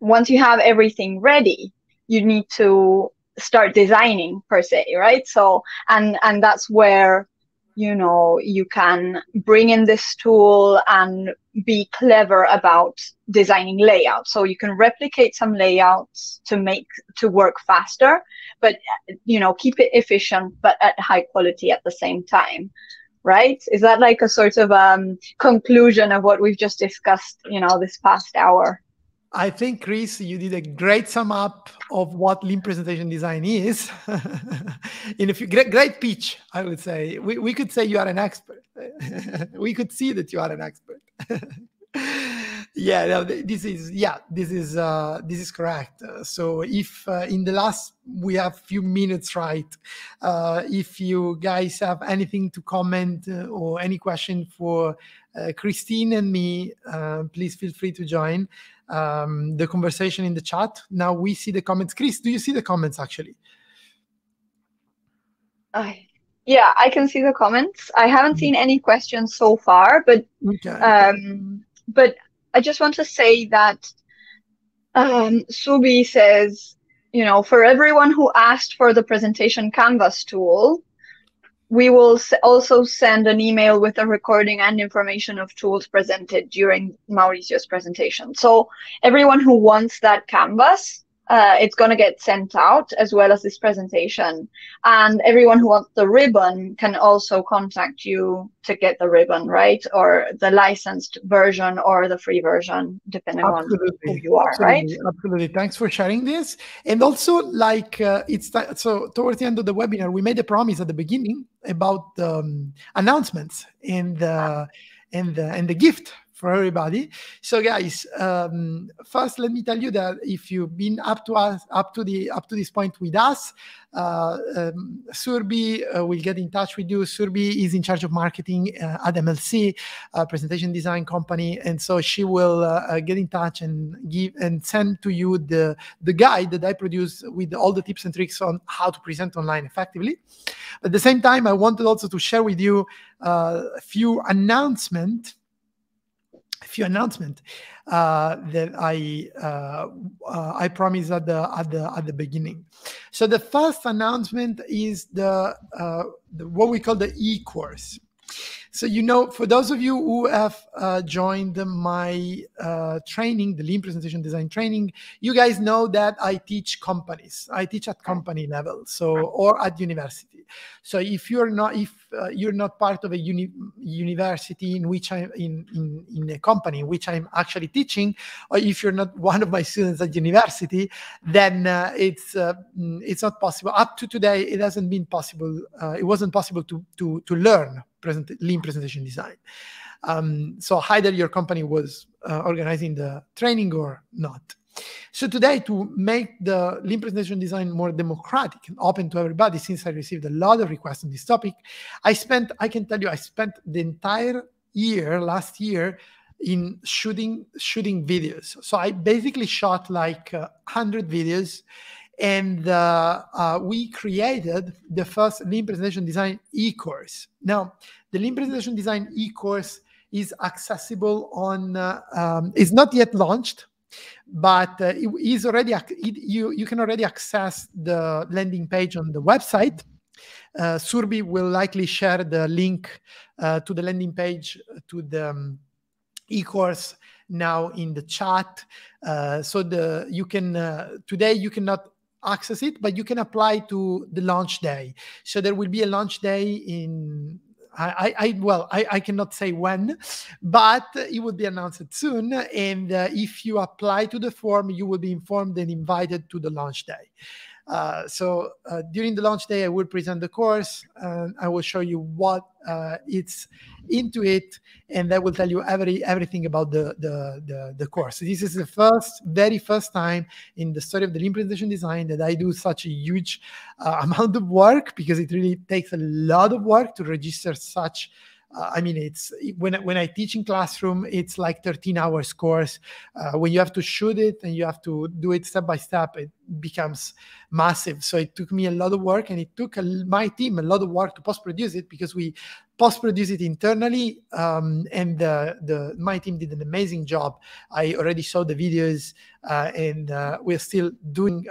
once you have everything ready, you need to start designing per se, right? So and that's where you can bring in this tool and be clever about designing layouts. So you can replicate some layouts to work faster, but keep it efficient but at high quality at the same time, right? Is that like a sort of conclusion of what we've just discussed this past hour? I think, Chris, you did a great sum up of what Lean presentation design is. In a few great pitch, I would say. We could say you are an expert. We could see that you are an expert. Yeah, no, this is correct. So if in the last, we have few minutes, right? If you guys have anything to comment or any question for Christine and me, please feel free to join the conversation in the chat. Now we see the comments. Chris, do you see the comments actually? Yeah, I can see the comments. I haven't seen any questions so far, but but I just want to say that Subi says, for everyone who asked for the presentation canvas tool, we will also send an email with a recording and information of tools presented during Mauricio's presentation. So everyone who wants that canvas, it's going to get sent out, as well as this presentation. And everyone who wants the ribbon can also contact you to get the ribbon, right? Or the licensed version or the free version, depending on who you are, right? Absolutely. Thanks for sharing this. And also, so towards the end of the webinar, we made a promise at the beginning about announcements and the gift for everybody. So guys, first let me tell you that if you've been up to this point with us, Surbi will get in touch with you. Surbi is in charge of marketing at MLC, presentation design company, and so she will get in touch and send to you the guide that I produce with all the tips and tricks on how to present online effectively. At the same time, I wanted also to share with you a few announcements that I promised at the beginning. So the first announcement is the what we call the e-course. So for those of you who have joined my training, the Lean Presentation Design training, you guys know that I teach companies. I teach at company level, or at university. So if you're not part of a university in which I'm in a company in which I'm actually teaching, or if you're not one of my students at university, then it's not possible. Up to today, it hasn't been possible. It wasn't possible to learn Lean presentation design. So either your company was organizing the training or not. So today, to make the Lean presentation design more democratic and open to everybody, since I received a lot of requests on this topic, I spent the entire last year in shooting videos. So I basically shot like 100 videos, and we created the first Lean Presentation Design e-course. Now, the Lean Presentation Design e-course is accessible on, is not yet launched, but it is already, you can already access the landing page on the website. Surbi will likely share the link to the landing page to the e-course now in the chat. So you can today you cannot access it, but you can apply to the launch day. So there will be a launch day in I cannot say when, but it will be announced soon. And if you apply to the form, you will be informed and invited to the launch day. So during the launch day, I will present the course. I will show you what it's into it, and I will tell you everything about the course. This is the very first time in the story of the Lean presentation design that I do such a huge amount of work, because it really takes a lot of work to register such. I mean, it's when I teach in classroom, it's like 13 hours course. When you have to shoot it and you have to do it step by step, it becomes massive. So it took me a lot of work, and it took my team a lot of work to post-produce it, because we post-produce it internally, and my team did an amazing job. I already saw the videos, and we're still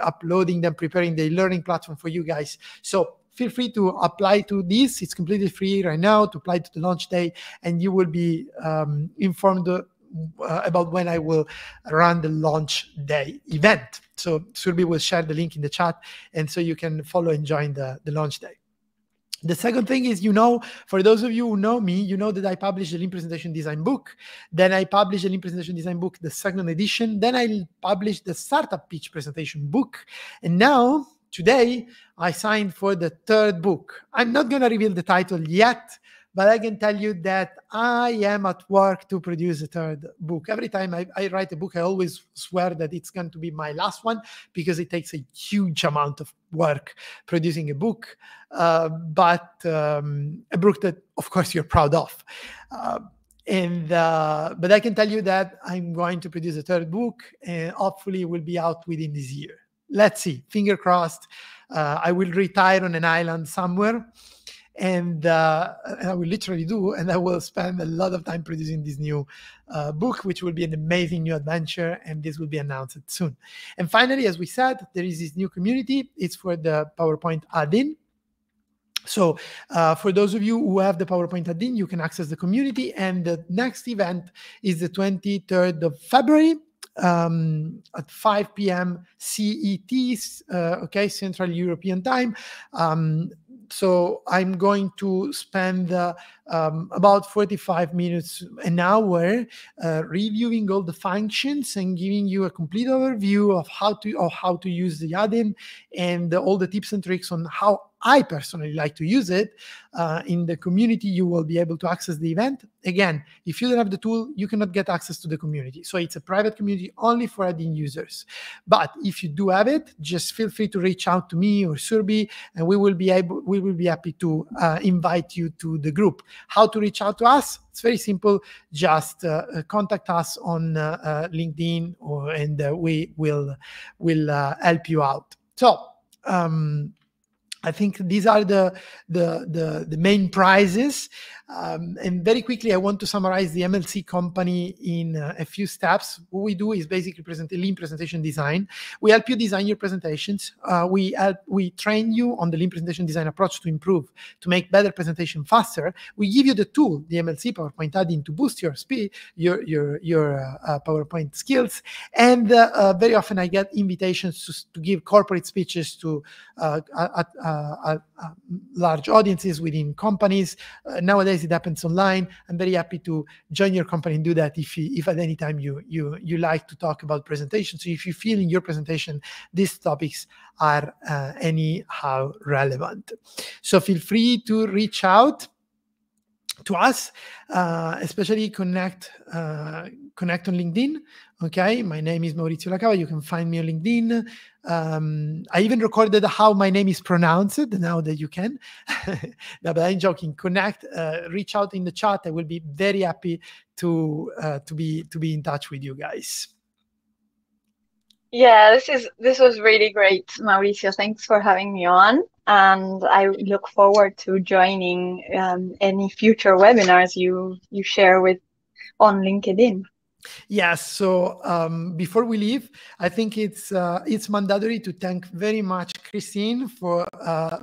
uploading them, preparing the learning platform for you guys. So feel free to apply to this. It's completely free right now to apply to the launch day, and you will be informed about when I will run the launch day event. So Surbi will share the link in the chat, and so you can follow and join the launch day. The second thing is, for those of you who know me, you know that I published the Lean Presentation Design book. Then I published the Lean Presentation Design book, the second edition. Then I published the Startup Pitch Presentation book. And now, today, I signed for the third book. I'm not going to reveal the title yet, but I can tell you that I am at work to produce a third book. Every time I write a book, I always swear that it's going to be my last one, because it takes a huge amount of work producing a book, but a book that, of course, you're proud of. But I can tell you that I'm going to produce a third book, and hopefully it will be out within this year. Let's see, finger crossed. I will retire on an island somewhere, and I will literally do, and I will spend a lot of time producing this new book, which will be an amazing new adventure, and this will be announced soon. And finally, as we said, there is this new community. It's for the PowerPoint add-in. So for those of you who have the PowerPoint add-in, you can access the community, and the next event is the 23rd of February. At 5 p.m. CET, Central European Time. So I'm going to spend about 45 minutes, an hour, reviewing all the functions and giving you a complete overview of how to use the add-in, and all the tips and tricks on how I personally like to use it. In the community, you will be able to access the event. Again, if you don't have the tool, you cannot get access to the community. So it's a private community only for add-in users. But if you do have it, just feel free to reach out to me or Surbi, and we will be happy to invite you to the group. How to reach out to us? It's very simple. Just contact us on LinkedIn, and we will help you out. So I think these are the main prizes. And very quickly, I want to summarize the MLC company in a few steps. What we do is basically present a Lean presentation design. We help you design your presentations. We train you on the Lean presentation design approach to improve, to make better presentation faster. We give you the tool, the MLC PowerPoint add-in, to boost your speed, your PowerPoint skills. And very often I get invitations to give corporate speeches to large audiences within companies. Nowadays it happens online. I'm very happy to join your company and do that if at any time you like to talk about presentations. So if you feel in your presentation these topics are anyhow relevant, so feel free to reach out to us, especially connect on LinkedIn. Okay, my name is Maurizio La Cava. You can find me on LinkedIn. I even recorded how my name is pronounced now that you can. No, but I'm joking. Connect, reach out in the chat. I will be very happy to be in touch with you guys. Yeah, this was really great, Mauricio. Thanks for having me on, and I look forward to joining any future webinars you share with on LinkedIn. Yes. So before we leave, I think it's mandatory to thank very much Christine for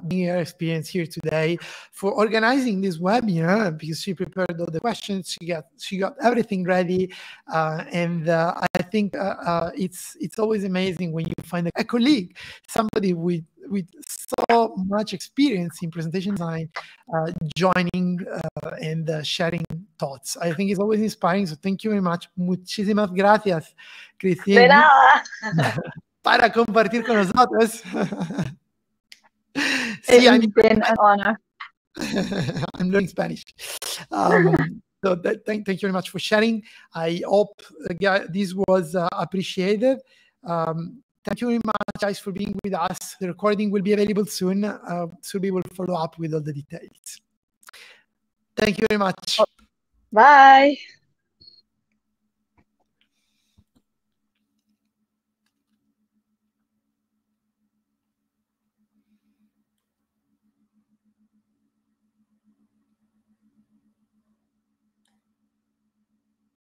being her experience here today, for organizing this webinar, because she prepared all the questions, she got everything ready, and I think it's always amazing when you find a colleague, somebody with so much experience in presentation design, joining and sharing thoughts. I think it's always inspiring. So thank you very much. Muchísimas gracias, Christine. De nada. Para compartir con nosotros. It's been an honor. I'm learning Spanish. So thank you very much for sharing. I hope this was appreciated. Thank you very much, guys, for being with us. The recording will be available soon, so we will follow up with all the details. Thank you very much. Bye.